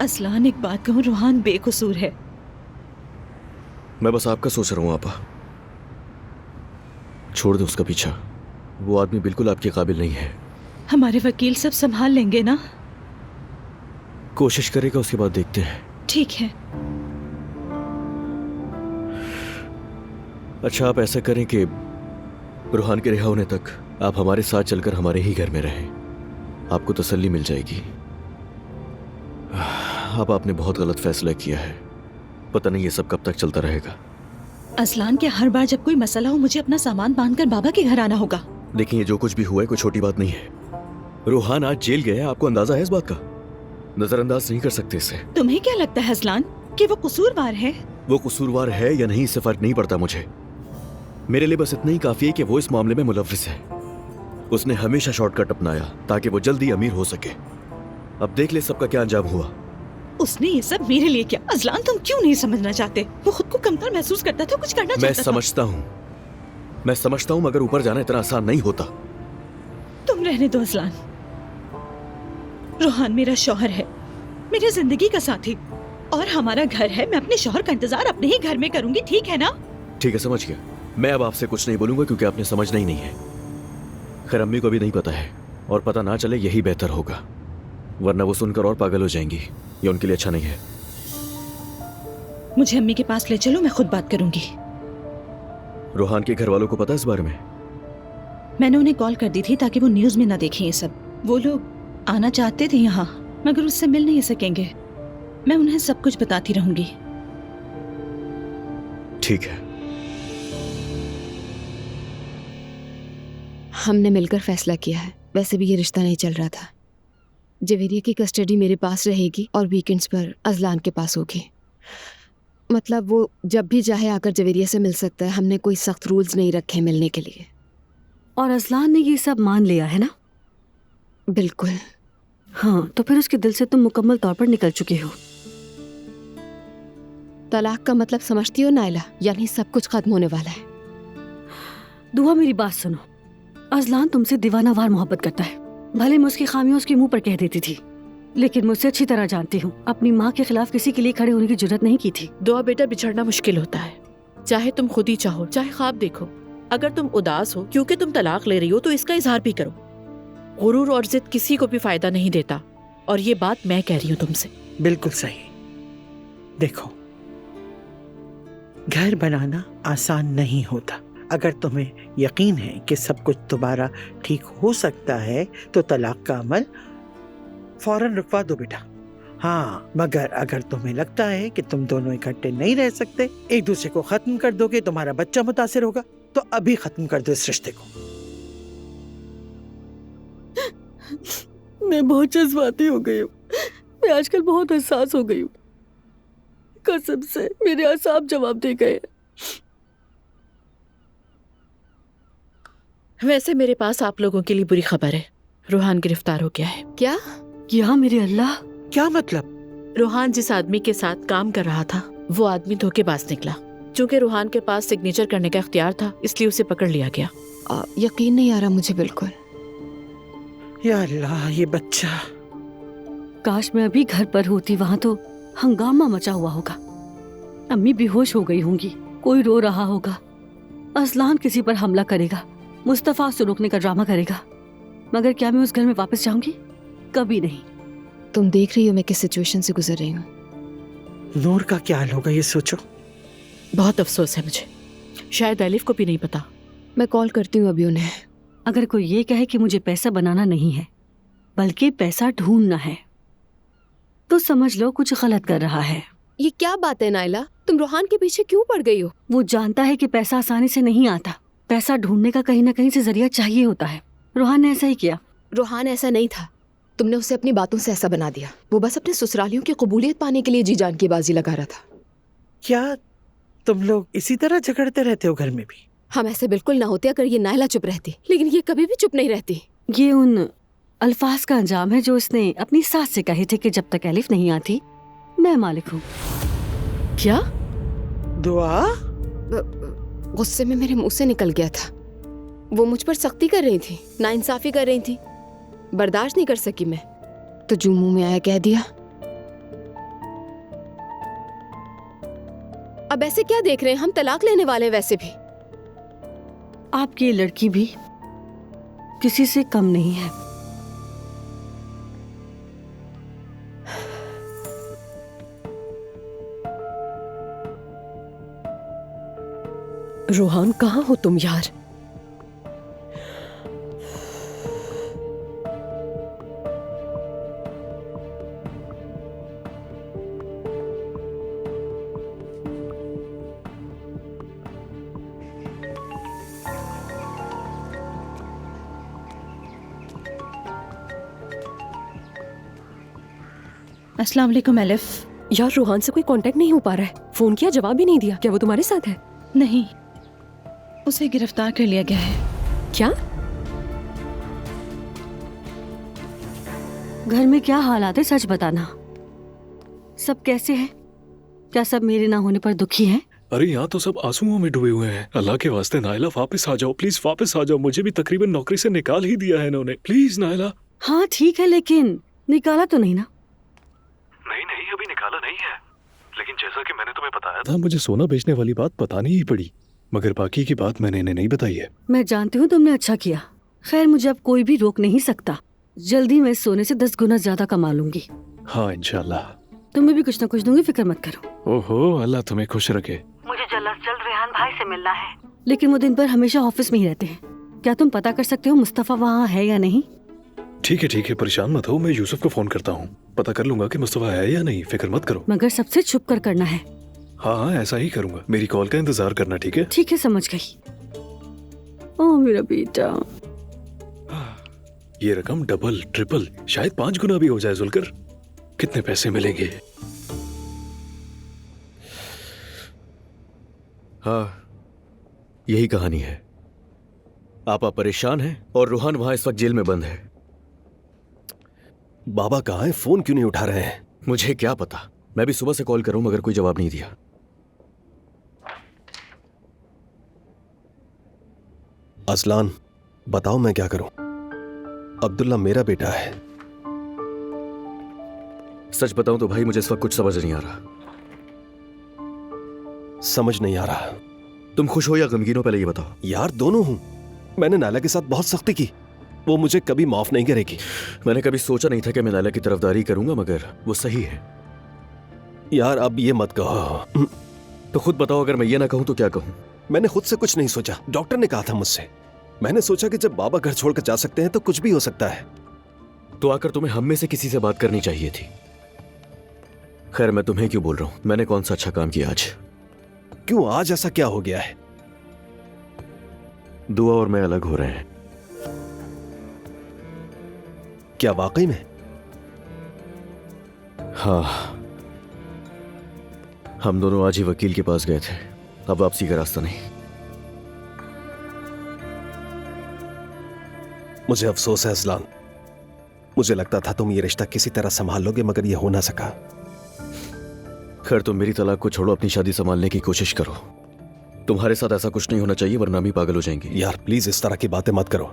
असलान, एक बात कहूँ, रूहान बेकसूर है। मैं बस आपका सोच रहा हूँ आपा। छोड़ दो उसका पीछा। वो आदमी बिल्कुल आपके काबिल नहीं है। हमारे वकील सब संभाल लेंगे ना? कोशिश करेगा, उसके बाद देखते हैं। ठीक है। अच्छा, आप ऐसा करें कि रूहान के रिहा होने तक आप हमारे साथ चलकर हमारे ही घर में रहें। आपको तसल्ली मिल जाएगी। अब आपने बहुत गलत फैसला किया है। पता नहीं ये सब कब तक चलता रहेगा। असलान, क्या हर बार जब कोई मसला हो मुझे अपना सामान बांधकर बाबा के घर आना होगा? देखिए, ये जो कुछ भी हुआ है कोई छोटी बात नहीं है। रूहान आज जेल गया है, आपको अंदाजा है इस बात का? नजरअंदाज नहीं कर सकते इसे। तुम्हें क्या लगता है असलान कि वो कसूरवार है? वो कसूरवार है या नहीं इससे फर्क नहीं पड़ता मुझे। मेरे लिए बस इतना ही काफी है कि वो इस मामले में मुलव्विस है। उसने हमेशा शॉर्टकट अपनाया ताकि वो जल्दी अमीर हो सके। अब देख ले सबका क्या अंजाम हुआ। उसने ये सब मेरे लिए किया। असलान, तुम क्यों नहीं समझना चाहते? वो खुद को कमतर महसूस करता था, कुछ करना चाहता था। मैं समझता हूँ मगर ऊपर जाना इतना आसान नहीं होता। तुम रहने दो असलान। रूहान मेरा शौहर है, मेरी जिंदगी का साथी, और हमारा घर है। मैं अपने शौहर का इंतजार अपने ही घर में करूंगी, ठीक है ना? ठीक है, समझ गया। मैं अब आपसे कुछ नहीं बोलूंगा क्योंकि आपने समझना ही नहीं है। खैर, अम्मी को भी नहीं पता है और पता ना चले यही बेहतर होगा, वरना वो सुनकर और पागल हो जाएंगी। ये उनके लिए अच्छा नहीं है। मुझे अम्मी के पास ले चलो, मैं खुद बात करूंगी। रूहान के घर वालों को पता है इस बारे में? मैंने उन्हें कॉल कर दी थी ताकि वो न्यूज में ना देखें ये सब। वो लोग आना चाहते थे यहाँ, मगर उससे मिल नहीं सकेंगे। मैं उन्हें सब कुछ बताती रहूंगी। ठीक है। हमने मिलकर फैसला किया है। वैसे भी ये रिश्ता नहीं चल रहा था। जवेरिया की कस्टडी मेरे पास रहेगी और वीकेंड्स पर अजलान के पास होगी। मतलब वो जब भी चाहे आकर जवेरिया से मिल सकता है। हमने कोई सख्त रूल्स नहीं रखे मिलने के लिए। और अजलान ने ये सब मान लिया है ना? बिल्कुल। हाँ, तो फिर उसके दिल से तुम मुकम्मल तौर पर निकल चुके हो। तलाक का मतलब समझती हो नाइला? यानी सब कुछ खत्म होने वाला है। दुआ, मेरी बात सुनो। अजलान तुमसे दीवानावार मोहब्बत करता है। भले मैं उसकी खामियां उसके मुंह पर कह देती थी, लेकिन मुझसे अच्छी तरह जानती हूँ अपनी माँ के खिलाफ किसी के लिए खड़े होने की जुर्रत नहीं की थी। दुआ बेटा, बिछड़ना मुश्किल होता है, चाहे तुम खुद ही चाहो चाहे ख्वाब देखो। अगर तुम उदास हो क्योंकि तुम तलाक ले रही हो तो इसका इजहार भी करो। गुरूर और जिद किसी को भी फायदा नहीं देता, और ये बात मैं कह रही हूँ तुमसे। बिल्कुल सही। देखो, घर बनाना आसान नहीं होता। अगर तुम्हें यकीन है कि सब कुछ दोबारा ठीक हो सकता है तो तलाक का अमल फौरन रुकवा दो बेटा। हाँ, मगर अगर तुम्हें लगता है कि तुम दोनों इकट्ठे नहीं रह सकते, एक दूसरे को खत्म कर दोगे, तुम्हारा बच्चा मुतासिर होगा, तो अभी खत्म कर दो इस रिश्ते को। मैं बहुत जज्बाती हो गई हूँ। मैं आजकल बहुत हसास हो गई हूँ। कसम से मेरे आसाब जवाब दे गए। वैसे मेरे पास आप लोगों के लिए बुरी खबर है। रूहान गिरफ्तार हो गया है। क्या? क्या? मेरे अल्लाह! क्या मतलब? रूहान जिस आदमी के साथ काम कर रहा था वो आदमी धोखेबाज निकला। चूंकि रूहान के पास सिग्नेचर करने का इख्तियार था, इसलिए उसे पकड़ लिया गया। यकीन नहीं आ रहा मुझे बिल्कुल। या अल्लाह, ये बच्चा। काश मैं अभी घर पर होती, वहां तो हंगामा मचा हुआ होगा। अम्मी बेहोश हो गई होंगी, कोई रो रहा होगा, असलान किसी पर हमला करेगा, मुस्तफा उसे रोकने का ड्रामा करेगा। मगर क्या मैं उस घर में वापस जाऊंगी? कभी नहीं। तुम देख रही हो मैं किस सिचुएशन से गुजर रही हूँ। नूर का क्या हाल होगा ये सोचो। बहुत अफसोस है मुझे, शायद एलिफ को भी नहीं पता। मैं कॉल करती हूँ अभी उन्हें। अगर कोई ये कहे कि मुझे पैसा बनाना नहीं है बल्कि पैसा ढूंढना है, तो समझ लो कुछ गलत कर रहा है। ये क्या बात है नाइला? तुम रूहान के पीछे क्यों पड़ गई हो? वो जानता है कि पैसा आसानी से नहीं आता। पैसा ढूंढने का कहीं ना कहीं से जरिया चाहिए होता है। रूहान ने ऐसा ही किया। रूहान ऐसा नहीं था। तुमने उसे अपनी बातों से ऐसा बना दिया। वो बस अपने ससुरालियों की कबूलियत पाने के लिए जी जान की बाजी लगा रहा था। क्या तुम लोग इसी तरह झगड़ते रहते हो घर में भी? हम ऐसे बिल्कुल ना होते अगर ये नाइला चुप रहती, लेकिन ये कभी भी चुप नहीं रहती। ये उन अल्फाज का अंजाम है जो उसने अपनी सास से कहे थे कि जब तक एलिफ नहीं आती मैं मालिक हूँ। क्या? दुआ? गुस्से में मेरे मुंह से निकल गया था। वो मुझ पर सख्ती कर रही थी, नाइंसाफी कर रही थी। बर्दाश्त नहीं कर सकी मैं, तो जो मुंह में आया कह दिया। अब ऐसे क्या देख रहे हैं, हम तलाक लेने वाले हैं वैसे भी। आपकी ये लड़की भी किसी से कम नहीं है। रोहान, कहाँ हो तुम यार? अस्सलाम वालेकुम एलिफ। यार रोहान से कोई कांटेक्ट नहीं हो पा रहा है। फोन किया, जवाब भी नहीं दिया। क्या वो तुम्हारे साथ है? नहीं, उसे गिरफ्तार कर लिया गया है। क्या? घर में क्या हालात है, सच बताना। सब कैसे हैं? क्या सब मेरे ना होने पर दुखी हैं? अरे यहाँ तो सब आंसुओं में डूबे हुए हैं। अल्लाह के वास्ते नायला वापस आ जाओ, प्लीज वापस आ जाओ। मुझे भी तकरीबन नौकरी से निकाल ही दिया है इन्होंने। प्लीज नायला। हाँ ठीक है, लेकिन निकाला तो नहीं ना? नहीं, अभी निकाला नहीं है। लेकिन जैसा कि मैंने तुम्हें बताया था, मुझे सोना बेचने वाली बात बतानी ही पड़ी, मगर बाकी की बात मैंने इन्हें नहीं बताई है। मैं जानती हूँ तुमने अच्छा किया। खैर, मुझे अब कोई भी रोक नहीं सकता। जल्दी मैं सोने से 10 गुना ज्यादा कमा लूंगी। हाँ इंशाल्लाह। तुम्हें भी कुछ ना कुछ दूंगी, फिक्र मत करो। ओहो, अल्लाह तुम्हें खुश रखे। मुझे जल्द से जल्द रेहान भाई से मिलना है, लेकिन वो दिन भर हमेशा ऑफिस में ही रहते हैं। क्या तुम पता कर सकते हो मुस्तफा वहाँ है या नहीं? ठीक है, परेशान मत हो। मैं यूसुफ को फोन करता हूँ, पता कर लूंगा कि मुस्तफा है या नहीं। फिक्र मत करो। मगर सबसे छुप कर करना है। हाँ, ऐसा ही करूंगा। मेरी कॉल का इंतजार करना, ठीक है? ठीक है, समझ गई। ओ मेरा बेटा। ये रकम डबल ट्रिपल शायद 5 गुना भी हो जाए। जुलकर, कितने पैसे मिलेंगे? हाँ, यही कहानी है। आपा परेशान है और रूहान वहां इस वक्त जेल में बंद है। बाबा कहाँ है? फोन क्यों नहीं उठा रहे हैं? मुझे क्या पता, मैं भी सुबह से कॉल करूं मगर कोई जवाब नहीं दिया। असलान, बताओ मैं क्या करूं? अब्दुल्ला मेरा बेटा है। सच बताऊं तो भाई, मुझे इस वक्त कुछ समझ नहीं आ रहा। समझ नहीं आ रहा। तुम खुश हो या गमगीन हो, पहले ये बताओ। यार दोनों हूं। मैंने नाला के साथ बहुत सख्ती की, वो मुझे कभी माफ नहीं करेगी। मैंने कभी सोचा नहीं था कि मैं नाला की तरफदारी करूंगा, मगर वो सही है। यार अब ये मत कहो। तो खुद बताओ, अगर मैं ये ना कहूं तो क्या कहूं? मैंने खुद से कुछ नहीं सोचा, डॉक्टर ने कहा था मुझसे। मैंने सोचा कि जब बाबा घर छोड़कर जा सकते हैं तो कुछ भी हो सकता है। तो आकर तुम्हें हम में से किसी से बात करनी चाहिए थी। खैर, मैं तुम्हें क्यों बोल रहा हूं? मैंने कौन सा अच्छा काम किया आज? क्यों, आज ऐसा क्या हो गया है? दुआ और मैं अलग हो रहे हैं। क्या वाकई में? हाँ, हम दोनों आज ही वकील के पास गए थे। अब वापसी का रास्ता नहीं। मुझे अफसोस है असलान। मुझे लगता था तुम ये रिश्ता किसी तरह संभाल लोगे, मगर ये हो ना सका। खैर, तुम मेरी तलाक को छोड़ो, अपनी शादी संभालने की कोशिश करो। तुम्हारे साथ ऐसा कुछ नहीं होना चाहिए, वरना हम ही पागल हो जाएंगे। यार प्लीज इस तरह की बातें मत करो।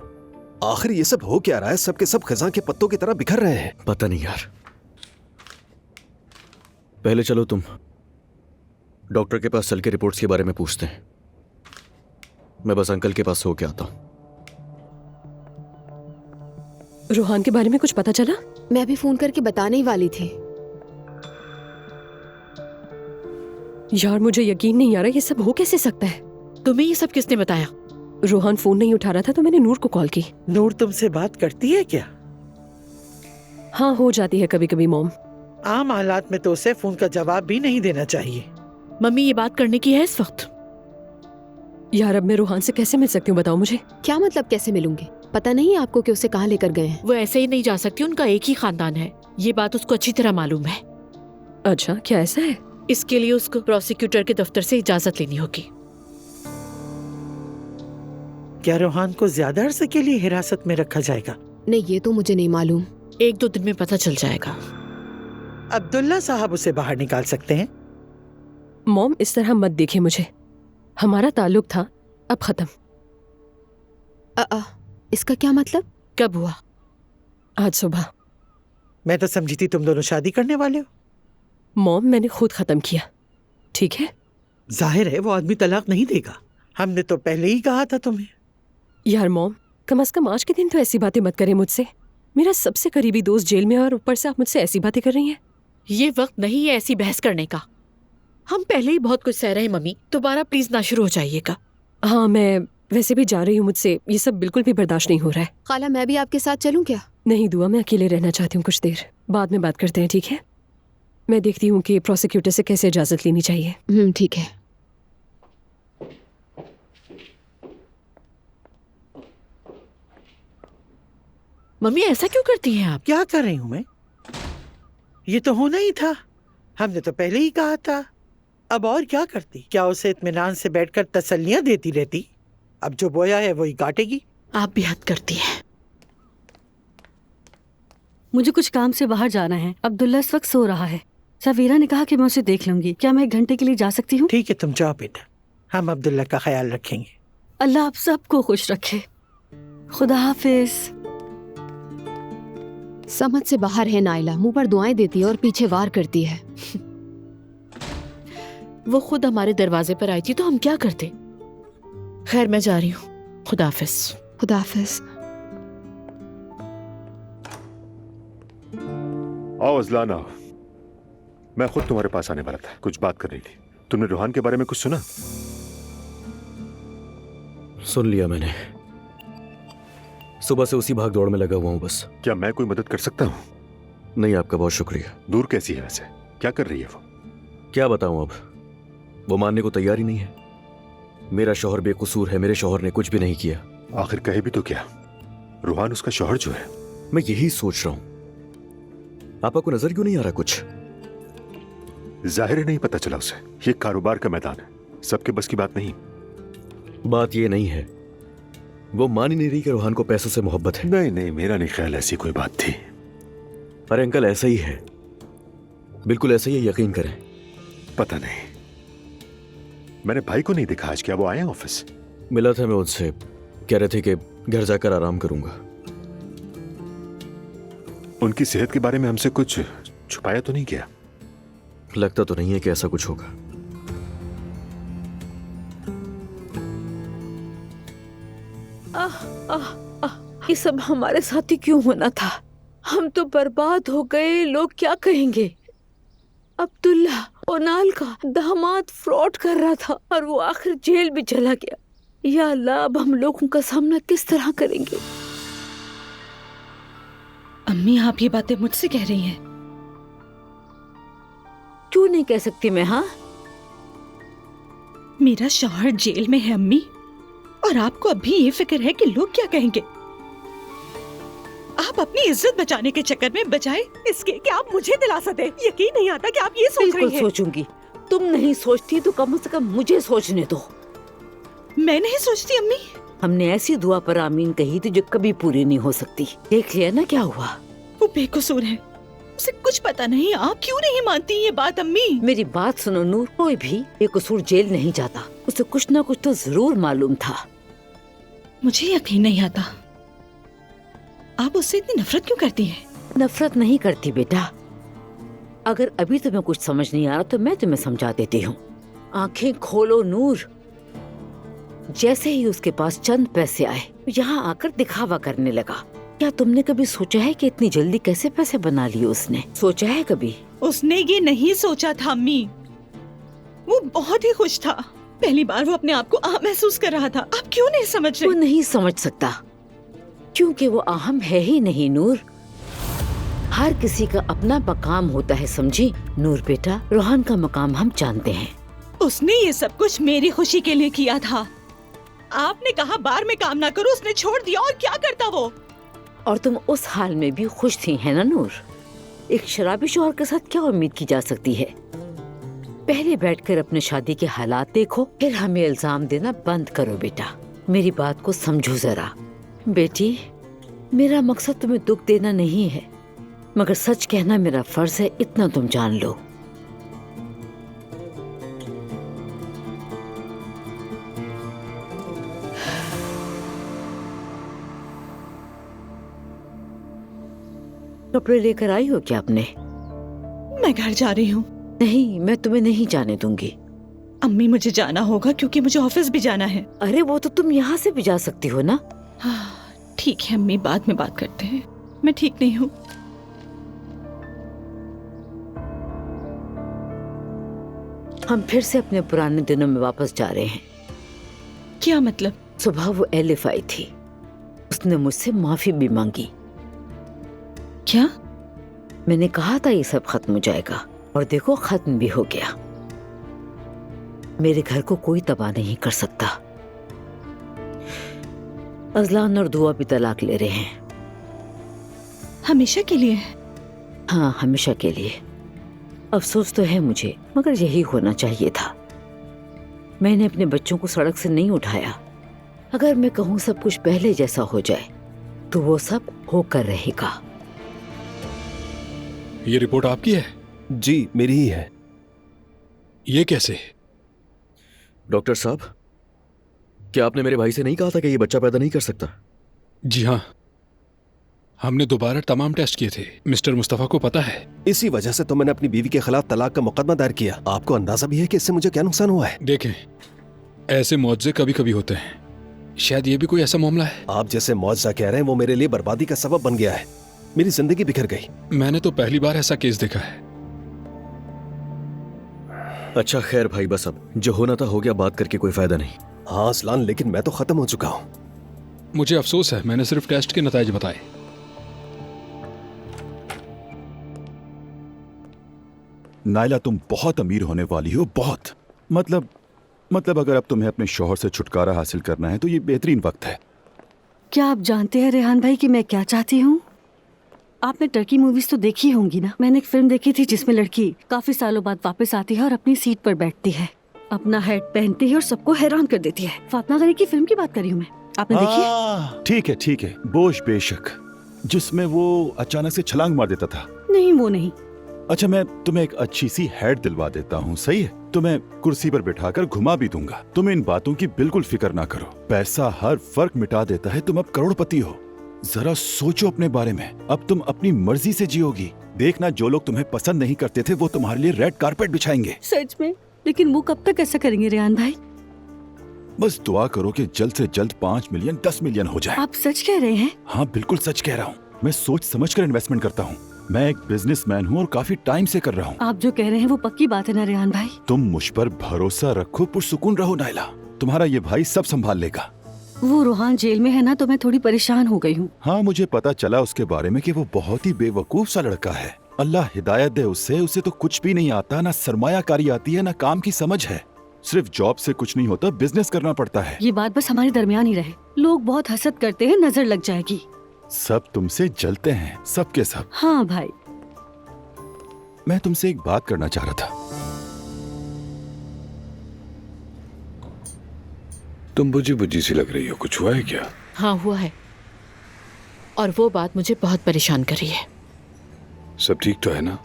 आखिर ये सब हो क्या रहा है? सबके सब खजां के पत्तों की तरह बिखर रहे हैं। पता नहीं यार। पहले चलो तुम डॉक्टर के पास चल के रिपोर्ट्स के बारे में पूछते हैं। मैं बस अंकल के पास हो के आता हूं। रोहान के बारे में कुछ पता चला? मैं अभी फोन करके बताने ही वाली थी। यार मुझे यकीन नहीं आ रहा, ये सब हो कैसे सकता है? तुम्हें ये सब किसने बताया? रोहान फोन नहीं उठा रहा था तो मैंने नूर को कॉल की। नूर तुमसे बात करती है क्या? हाँ, हो जाती है कभी कभी मॉम। आम हालात में तो उसे फोन का जवाब भी नहीं देना चाहिए। मम्मी, ये बात करने की है इस वक्त? यार अब मैं रोहान से कैसे मिल सकती हूँ, बताओ मुझे। क्या मतलब कैसे मिलूंगी? पता नहीं आपको कि उसे कहाँ लेकर गए हैं? वो ऐसे ही नहीं जा सकती, उनका एक ही खानदान है। ये बात उसको अच्छी तरह मालूम है। अच्छा, क्या ऐसा है? इसके लिए उसको प्रोसिक्यूटर के दफ्तर से इजाजत लेनी होगी। क्या रोहान को ज्यादा अरसे के लिए हिरासत में रखा जाएगा? नहीं, ये तो मुझे नहीं मालूम। 1-2 दिन में पता चल जाएगा। अब्दुल्ला साहब उसे बाहर निकाल सकते हैं। मॉम इस तरह मत देखिए मुझे। हमारा ताल्लुक था, अब खत्म। इसका क्या मतलब? कब हुआ? आज सुबह। मैं तो समझी थी तुम दोनों शादी करने वाले हो। मॉम मैंने खुद खत्म किया, ठीक है? जाहिर है वो आदमी तलाक नहीं देगा। हमने तो पहले ही कहा था तुम्हें। यार मॉम, कम से कम आज के दिन तो ऐसी बातें मत करें मुझसे। मेरा सबसे करीबी दोस्त जेल में है और ऊपर से आप मुझसे ऐसी बातें कर रही हैं। ये वक्त नहीं है ऐसी बहस करने का। हम पहले ही बहुत कुछ सह रहे हैं मम्मी, दोबारा प्लीज ना शुरू हो जाइएगा। हाँ, मैं वैसे भी जा रही हूँ, मुझसे ये सब बिल्कुल भी बर्दाश्त नहीं हो रहा है। खाला मैं भी आपके साथ चलूं क्या? नहीं दुआ, मैं अकेले रहना चाहती हूँ कुछ देर, बाद में बात करते हैं, ठीक है? मैं देखती हूँ कि प्रोसिक्यूटर से कैसे इजाजत लेनी चाहिए। ठीक है। मम्मी ऐसा क्यों करती हैं आप? क्या कर रही हूं मैं? ये तो होना ही था, हमने तो पहले ही कहा था। अब और क्या करती? क्या उसे इत्मीनान से बैठकर तसल्लियां देती रहती? अब जो बोया है वही काटेगी। आप भी हद करती हैं। मुझे कुछ काम से बाहर जाना है। अब्दुल्ला इस वक्त सो रहा है। सवीरा ने कहा कि मैं उसे देख लूंगी। क्या मैं 1 घंटे के लिए जा सकती हूँ? ठीक है, तुम जाओ बेटा, हम अब्दुल्ला का ख्याल रखेंगे। अल्लाह आप सबको खुश रखे। खुदा हाफिज। समझ से बाहर है नाइला, मुंह पर दुआएं देती है और पीछे वार करती है। वो खुद हमारे दरवाजे पर आई थी तो हम क्या करते। खैर मैं जा रही हूँ, खुदा हाफिज। खुदा हाफिज। आओ अज़लान आओ। मैं खुद तुम्हारे पास आने वाला था, कुछ बात कर रही थी। तुमने रूहान के बारे में कुछ सुना? सुन लिया मैंने, सुबह से उसी भाग दौड़ में लगा हुआ हूँ बस। क्या मैं कोई मदद कर सकता हूँ? नहीं, आपका बहुत शुक्रिया। दूर कैसी है वैसे? क्या कर रही है वो? क्या बताऊं, अब वो मानने को तैयार ही नहीं है। मेरा शौहर बेकसूर है, मेरे शौहर ने कुछ भी नहीं किया। आखिर कहे भी तो क्या, रूहान उसका शौहर जो है। मैं यही सोच रहा हूं, आपा को नजर क्यों नहीं आ रहा कुछ? जाहिर है नहीं पता चला उसे। ये कारोबार का मैदान है, सबके बस की बात नहीं। बात ये नहीं है, वो मान ही नहीं रही कि रूहान को पैसों से मोहब्बत है। नहीं नहीं, मेरा नहीं ख्याल ऐसी कोई बात थी। अरे अंकल, ऐसा ही है, बिल्कुल ऐसा ही, यकीन करें। पता नहीं, मैंने भाई को नहीं देखा आज। क्या वो आए ऑफिस? मिला था मैं उनसे, कह रहे थे कि घर जाकर आराम करूंगा। उनकी सेहत के बारे में हमसे कुछ छुपाया तो नहीं किया? लगता तो नहीं है कि ऐसा कुछ होगा। ये सब हमारे साथ ही क्यों होना था? हम तो बर्बाद हो गए। लोग क्या कहेंगे? अब्दुल्ला ओनाल का दामाद फ्रॉड कर रहा था और वो आखिर जेल भी चला गया। या अल्लाह, अब हम लोगों का सामना किस तरह करेंगे? अम्मी, आप ये बातें मुझसे कह रही हैं? क्यों नहीं कह सकती मैं? हाँ, मेरा शौहर जेल में है अम्मी, और आपको अभी ये फिक्र है कि लोग क्या कहेंगे। आप अपनी इज्जत बचाने के चक्कर में बजाय इसके कि आप मुझे दिलासा दें, यकीन नहीं आता कि आप ये सोच रही बिल्कुल हैं। सोचूंगी। तुम नहीं सोचती तो कम से कम मुझे सोचने दो। मैं नहीं सोचती अम्मी। हमने ऐसी दुआ पर आमीन कही थी जो कभी पूरी नहीं हो सकती। देख लिया ना क्या हुआ। वो बेकसूर है, उसे कुछ पता नहीं। आप क्यों नहीं मानती ये बात अम्मी? मेरी बात सुनो नूर, कोई भी बेकसूर जेल नहीं जाता। उसे कुछ ना कुछ तो जरूर मालूम था। मुझे यकीन नहीं आता। आप उससे इतनी नफरत क्यों करती हैं? नफरत नहीं करती बेटा। अगर अभी तुम्हें कुछ समझ नहीं आ रहा तो मैं तुम्हें समझा देती हूँ। आंखें खोलो नूर। जैसे ही उसके पास चंद पैसे आए, यहाँ आकर दिखावा करने लगा। क्या तुमने कभी सोचा है कि इतनी जल्दी कैसे पैसे बना लिए उसने? सोचा है कभी? उसने ये नहीं सोचा था अम्मी। वो बहुत ही खुश था। पहली बार वो अपने आप को अहम महसूस कर रहा था। आप क्यों नहीं समझ वो रहे? नहीं समझ सकता क्योंकि वो अहम है ही नहीं नूर। हर किसी का अपना मकाम होता है, समझी? नूर बेटा, रोहान का मकाम हम जानते हैं। उसने ये सब कुछ मेरी खुशी के लिए किया था। आपने कहा बार में काम ना करो, उसने छोड़ दिया। और क्या करता वो? और तुम उस हाल में भी खुश थी, है ना नूर? एक शराबी शौहर के साथ क्या उम्मीद की जा सकती है? पहले बैठकर अपने शादी के हालात देखो, फिर हमें इल्जाम देना बंद करो बेटा। मेरी बात को समझो जरा। बेटी, मेरा मकसद तुम्हें दुख देना नहीं है, मगर सच कहना मेरा फर्ज है, इतना तुम जान लो। कपड़े लेकर आई हो क्या अपने? मैं घर जा रही हूँ। नहीं, मैं तुम्हें नहीं जाने दूंगी। अम्मी मुझे जाना होगा क्योंकि मुझे ऑफिस भी जाना है। अरे वो तो तुम यहाँ से भी जा सकती हो ना। हाँ, ठीक है अम्मी, बाद में बात करते हैं। मैं ठीक नहीं हूँ। हम फिर से अपने पुराने दिनों में वापस जा रहे हैं। क्या मतलब? सुबह वो एलिफ आई थी, उसने मुझसे माफी भी मांगी। क्या? मैंने कहा था ये सब खत्म हो जाएगा और देखो खत्म भी हो गया। मेरे घर को कोई तबाह नहीं कर सकता। अजलान और दुआ भी तलाक ले रहे हैं। हमेशा के लिए? हाँ, हमेशा के लिए। अफसोस तो है मुझे, मगर यही होना चाहिए था। मैंने अपने बच्चों को सड़क से नहीं उठाया। अगर मैं कहूँ सब कुछ पहले जैसा हो जाए तो वो सब होकर रहेगा। ये रिपोर्ट आपकी है? जी मेरी ही है। ये कैसे? डॉक्टर साहब, क्या आपने मेरे भाई से नहीं कहा था कि ये बच्चा पैदा नहीं कर सकता? जी हाँ, हमने दोबारा तमाम टेस्ट किए थे। मिस्टर मुस्तफा को पता है। इसी वजह से तो मैंने अपनी बीवी के खिलाफ तलाक का मुकदमा दायर किया। आपको अंदाजा भी है कि इससे मुझे क्या नुकसान हुआ है? देखें, ऐसे मुआवजे कभी कभी होते हैं, शायद ये भी कोई ऐसा मामला है। आप जैसे मुआवजा कह रहे हैं वो मेरे लिए बर्बादी का सबब बन गया है। मेरी जिंदगी बिखर गई। मैंने तो पहली बार ऐसा केस देखा है। अच्छा खैर भाई, बस अब जो होना था हो गया, बात करके कोई फायदा नहीं। हाँ असलान, लेकिन मैं तो खत्म हो चुका हूँ। मुझे अफसोस है, मैंने सिर्फ टेस्ट के नतीजे बताए। नायला, तुम बहुत अमीर होने वाली हो, बहुत। मतलब अगर अब तुम्हें अपने शौहर से छुटकारा हासिल करना है तो ये बेहतरीन वक्त है। क्या आप जानते हैं रेहान भाई कि मैं क्या चाहती हूँ? आपने टर्की मूवीज तो देखी होंगी ना। मैंने एक फिल्म देखी थी जिसमें लड़की काफी सालों बाद वापस आती है और अपनी सीट पर बैठती है, अपना हेड पहनती है और सबको हैरान कर देती है। फातिमा गनी की फिल्म की बात कर रही हूँ मैं। आपने देखी है? ठीक है, बोश बेशक, जिसमें वो अचानक से छलांग मार देता था। नहीं, वो नहीं। अच्छा, मैं तुम्हें एक अच्छी सी हेड दिलवा देता हूँ, सही है? तुम्हें कुर्सी पर बिठाकर घुमा भी दूंगा। तुम इन बातों की बिल्कुल फिक्र ना करो। पैसा हर फर्क मिटा देता है। तुम अब करोड़पति हो। जरा सोचो अपने बारे में। अब तुम अपनी मर्जी से जियोगी। देखना, जो लोग तुम्हें पसंद नहीं करते थे वो तुम्हारे लिए रेड कारपेट बिछाएंगे। सच में? लेकिन वो कब तक ऐसा करेंगे रेहान भाई? बस दुआ करो कि जल्द से जल्द 5 मिलियन 10 मिलियन हो जाए। आप सच कह रहे हैं? हाँ बिल्कुल सच कह रहा हूँ। मैं सोच समझ कर इन्वेस्टमेंट करता हूँ। मैं एक बिजनेसमैन हूँ और काफी टाइम से कर रहा हूँ। आप जो कह रहे हैं वो पक्की बात है ना रेहान भाई? तुम मुझ पर भरोसा रखो, पुरसुकून रहो नायला। तुम्हारा ये भाई सब संभाल लेगा। वो रूहान जेल में है ना, तो मैं थोड़ी परेशान हो गई हूँ। हाँ, मुझे पता चला उसके बारे में कि वो बहुत ही बेवकूफ सा लड़का है। अल्लाह हिदायत दे उसे तो कुछ भी नहीं आता, ना सरमायाकारी आती है, ना काम की समझ है। सिर्फ जॉब से कुछ नहीं होता, बिजनेस करना पड़ता है। ये बात बस हमारे दरमियान ही रहे। लोग बहुत हसद करते हैं, नजर लग जाएगी। सब तुमसे जलते हैं, सब के सब। हाँ भाई। मैं तुमसे एक बात करना चाह रहा था। तुम बुझी बुझी सी लग रही हो, कुछ हुआ है क्या? हाँ हुआ है, और वो बात मुझे बहुत परेशान कर रही है। सब ठीक तो है ना?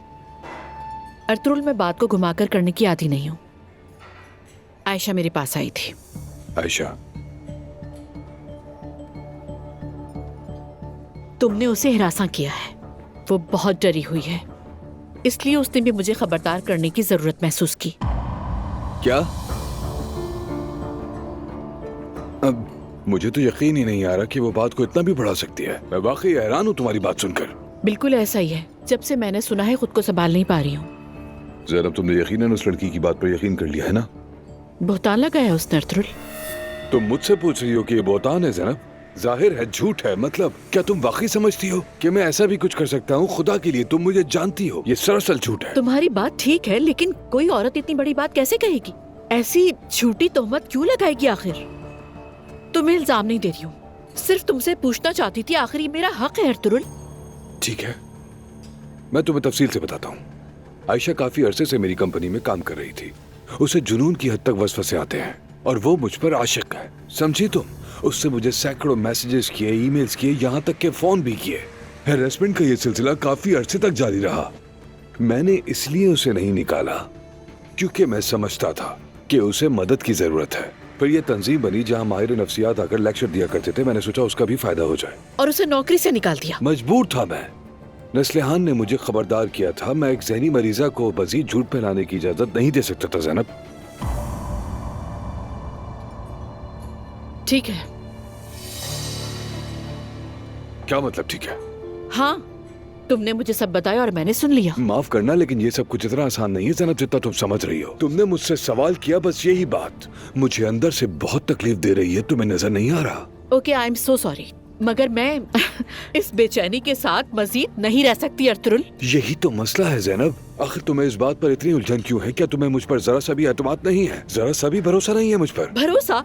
अर्तुल, मैं बात को घुमाकर करने की आदी नहीं हूँ। आयशा मेरे पास आई थी। आयशा? तुमने उसे हिरासा किया है। वो बहुत डरी हुई है, इसलिए उसने भी मुझे खबरदार करने की जरूरत महसूस की। क्या? अब मुझे तो यकीन ही नहीं आ रहा कि वो बात को इतना भी बढ़ा सकती है। मैं वाकई हैरान हूँ तुम्हारी बात सुनकर। बिल्कुल ऐसा ही है। जब से मैंने सुना है खुद को संभाल नहीं पा रही हूँ। ज़ैनब, तुमने यकीनन उस लड़की की बात पर यकीन कर लिया है ना? बहतान लगाया उसने अर्तुल। तुम मुझसे पूछ रही हो कि ये बहतान है ज़ैनब? जाहिर है झूठ है। मतलब क्या तुम वाकई समझती हो कि मैं ऐसा भी कुछ कर सकता हूँ? खुदा के लिए, तुम मुझे जानती हो, ये सरासर झूठ है। तुम्हारी बात ठीक है, लेकिन कोई औरत इतनी बड़ी बात कैसे कहेगी? ऐसी झूठी तोहमत क्यों लगाएगी? आखिर तुम्हें इल्जाम नहीं दे रही हूँ, सिर्फ तुमसे पूछना चाहती थी। आखिर ये मेरा हक है अर्तुल। ठीक है, मैं तुम्हें तफसील से बताता हूँ। आयशा काफी अरसे से मेरी कंपनी में काम कर रही थी। उसे जुनून की हद तक वसवसे आते हैं और वो मुझ पर आशिक है, समझी तुम? उससे मुझे सैकड़ों मैसेजेस किए, ईमेल्स किए, यहाँ तक के फोन भी किए। हैरेसमेंट का ये सिलसिला काफी अरसे तक जारी रहा। मैंने इसलिए उसे नहीं निकाला क्योंकि मैं समझता था कि उसे मदद की जरूरत है। फिर ये तंजीम बनी जहाँ माहिर नफ्सियात आकर लेक्चर दिया करते थे। मैंने सोचा उसका भी फायदा हो जाए और उसे नौकरी से निकाल दिया। मजबूर था मैं। नस्लिहान ने मुझे खबरदार किया था। मैं एक जहनी मरीजा को मजीद झूठ फैलाने की इजाजत नहीं दे सकता था ज़ैनब। ठीक है। क्या मतलब ठीक है? हाँ, तुमने मुझे सब बताया और मैंने सुन लिया। माफ करना, लेकिन ये सब कुछ इतना आसान नहीं है जनाब जितना तुम समझ रही हो। तुमने मुझसे सवाल किया, बस यही बात मुझे अंदर से बहुत तकलीफ दे रही है। तुम्हें नजर नहीं आ रहा? Okay, I am so sorry, मगर मैं इस बेचैनी के साथ मजीद नहीं रह सकती अर्तुल। यही तो मसला है ज़ैनब। आखिर तुम्हें इस बात पर इतनी उलझन क्यों है? क्या तुम्हें मुझ पर जरा सा भी एतमाद नहीं है? जरा सा भी भरोसा नहीं है मुझ पर? भरोसा?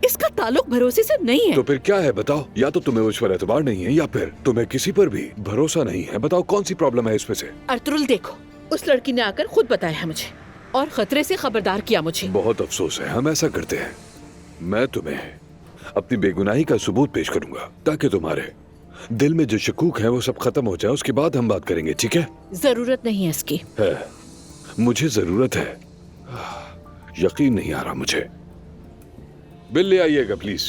इसका ताल्लुक भरोसे से नहीं है। तो फिर क्या है बताओ? या तो तुम्हें मुझ पर एतबार नहीं है या फिर तुम्हें किसी पर भी भरोसा नहीं है। बताओ कौन सी प्रॉब्लम है इसमें से? अर्तुल देखो, उस लड़की ने आकर खुद बताया है मुझे और खतरे से खबरदार किया मुझे। बहुत अफसोस है, हम ऐसा करते हैं। मैं तुम्हें अपनी बेगुनाही का सबूत पेश करूंगा ताकि तुम्हारे दिल में जो शकूक है वो सब खत्म हो जाए। उसके बाद हम बात करेंगे, ठीक है? जरूरत नहीं है इसकी। है, मुझे जरूरत है। यकीन नहीं आ रहा मुझे। बिल ले आइएगा प्लीज।